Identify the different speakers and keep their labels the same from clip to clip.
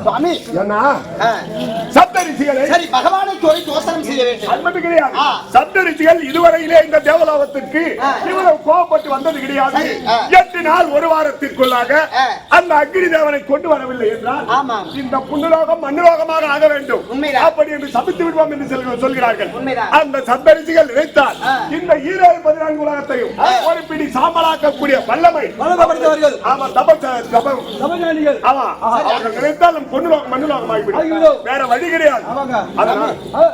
Speaker 1: சுவாமி
Speaker 2: என்ன சப்தரிஷிகளை
Speaker 1: சரி பகவானை கோரி தோசனம் செய்ய வேண்டும்.
Speaker 2: அது மட்டும் கிடையாது. சப்தரிஷிகள் இதுவரையிலே இந்த தேவலோகத்திற்கு இவ்வளவு கோபப்பட்டு வந்தது கிடையாது. 8 நாள் ஒரு வாரத்திற்குள்ளாக அந்த அக்னி தேவனை கொண்டு வரவில்லை என்றால் இந்த புண்ணுலோகம் மண்ணுலோகமாக ஆக வேண்டும் அப்படி என்று சபித்து விடுவோம் என்று சொல்கிறார்கள். அந்த சப்தரிஷிகள் நினைத்தால் இந்த 14 உலகத்தையும் ஒரு பிடி சாம்பலாக்கக்கூடிய வல்லமை நினைத்தால் பொண்ணுலோகம் மண்ணுலோகம் ஆகிவிடும். வேற வழி கிடையாது.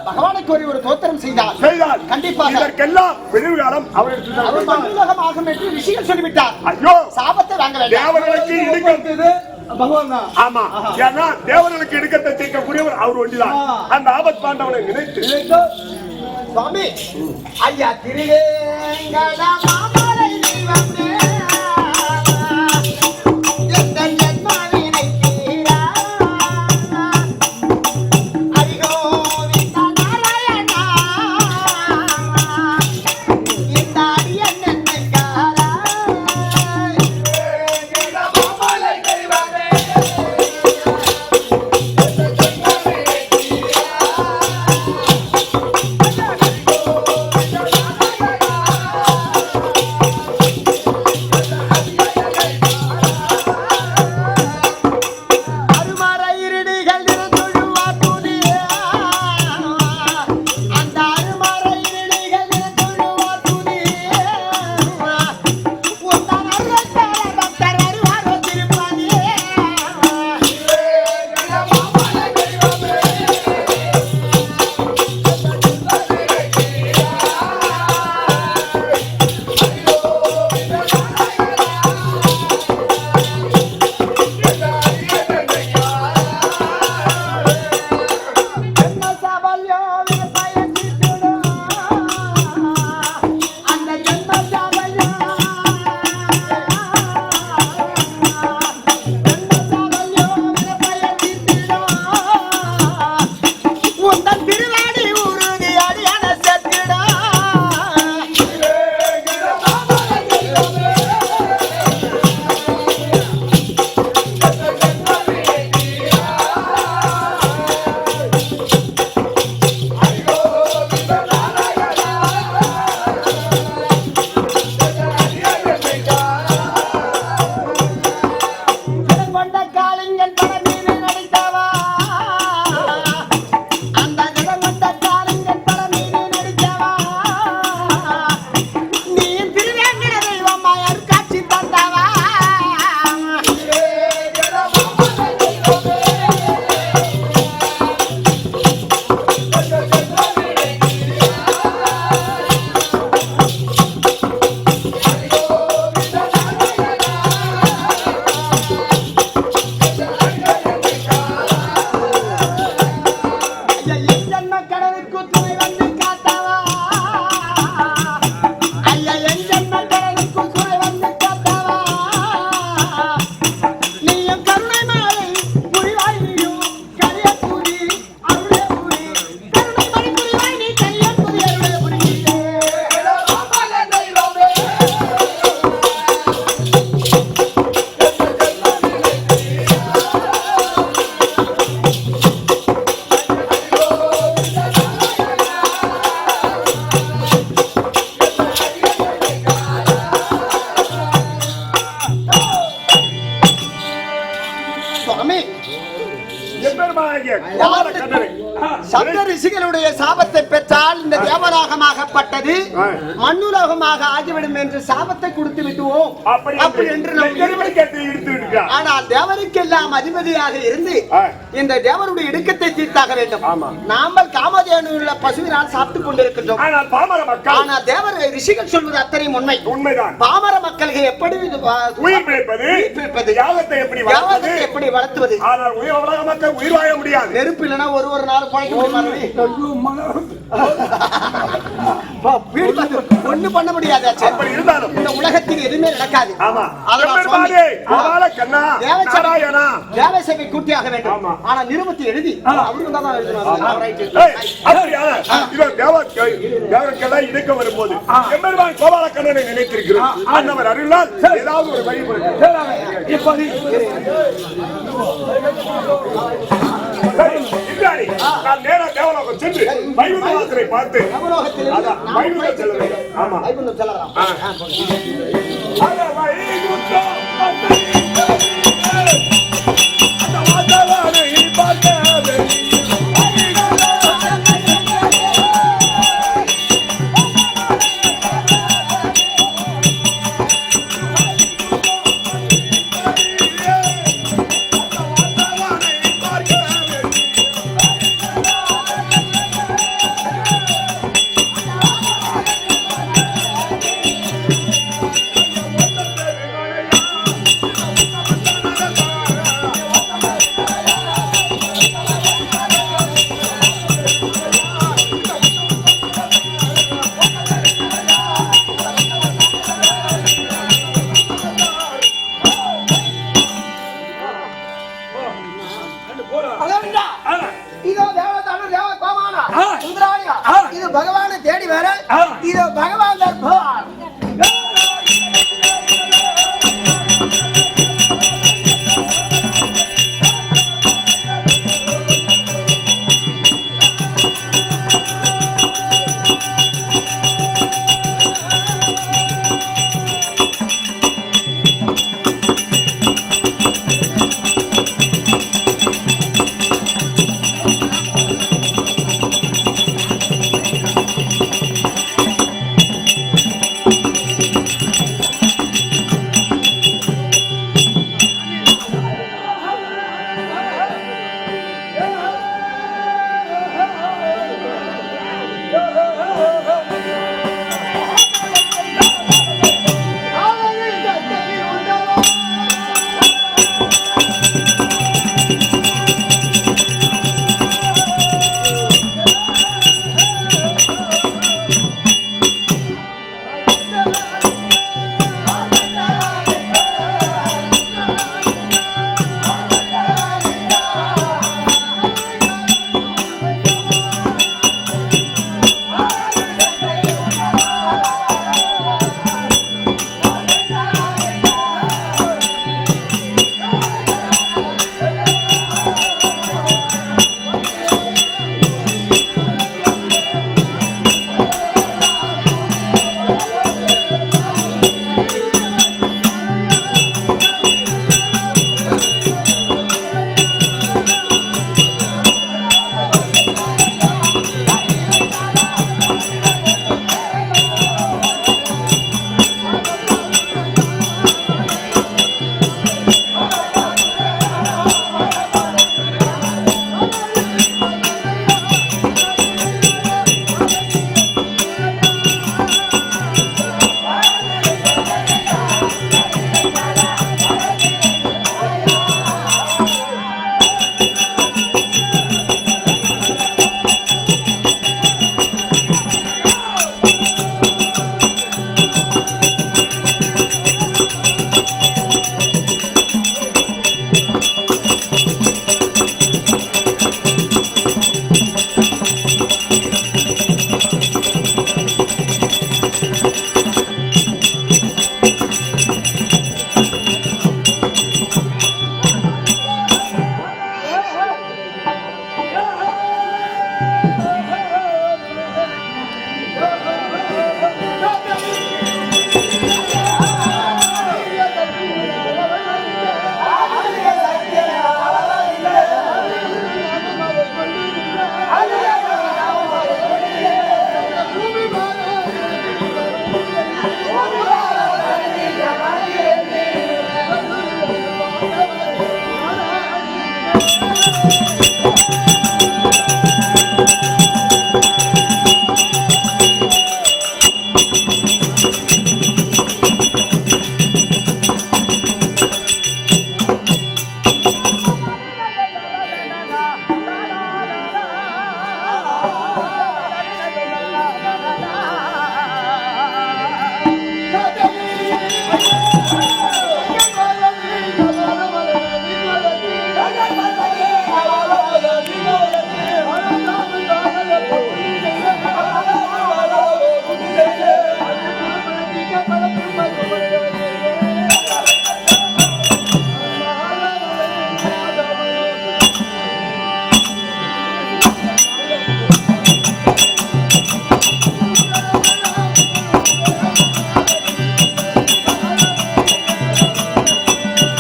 Speaker 1: பகவானை கோரி ஒரு தோத்திரம் செய்தால் கண்டிப்பாக இதற்கெல்லாம் விடுவு காலம் அவர் மண்ணுலகம் ஆகும் என்று ரிஷிகள் சொல்லிவிட்டார். ஐயோ சாபத்தை வாங்க வேண்டும்.
Speaker 2: தேவர்களுக்கு இடுக்கத்தது பகவான் தான். ஆமா, ஏன்னா தேவர்களுக்கு இடுக்கத்தை தீர்க்கக்கூடியவர் அவர் ஒன்றுதான். அந்த ஆபத் பாண்டவனை நினைத்து
Speaker 1: சுவாமி ஐயா திருவேங்கட மாமலை வந்தே சப்த ரிஷிகளுடைய சாபத்தை பெற்றால் இந்த தேவலோகமாகப்பட்டது மண்ணுலோகமாக ஆகிவிடும் என்று சாபத்தை கொடுத்து விட்டுவோம் அப்படி என்று ஆனால் தேவருக்கெல்லாம் அதிபதியாக இருந்து இந்த தேவருடைய இடுக்கத்தை தீர்த்தாக வேண்டும். நாமல் காமதேனுள்ள பசுவினால் சாப்பிட்டுக் கொண்டிருக்கின்றோம். ஆனால் தேவர் ரிஷிகள் சொல்வது அத்தனை உண்மைதான். பாமர மக்களுக்கு எப்படி உயிர் பிழைப்பது யாகத்தை எப்படி வளர்த்துவது? உயிர் வாழ முடியாது. நெருப்பு இல்லைன்னா ஒரு நாள் பழக்க முடியும். ஒண்ணு பண்ண முடியாது.
Speaker 2: அப்படி இருந்தாலும்
Speaker 1: இந்த உலகத்தில் எதுவுமே நடக்காது.
Speaker 2: ஆமா.
Speaker 1: அதனால
Speaker 2: எம்பெருமானே, கோபால கண்ணா, நாராயணா,
Speaker 1: தேவசபை கூட்டியாக வேண்டும். ஆனா நிருபத்தை எழுதி அவருக்கு தான் எழுதணும். ரைட்.
Speaker 2: அப்படியா? இதோ தேவக்கெல்லாம் இணைக்க வரும்போது எம்பெருமான் கோபால கண்ணனை நினைத்திருக்கிறோம். அன்னவர் அருளால் ஏதாவது ஒரு வழி இப்படி நான் நேரா தேவலோகம் சென்று வைகுந்தவாசலை பார்த்து வைகுந்தம் செல்ல வேண்டும். ஆமா,
Speaker 1: வைகுந்தம் செல்லலாம். இது பகவானை தேடி வர இது பகவான்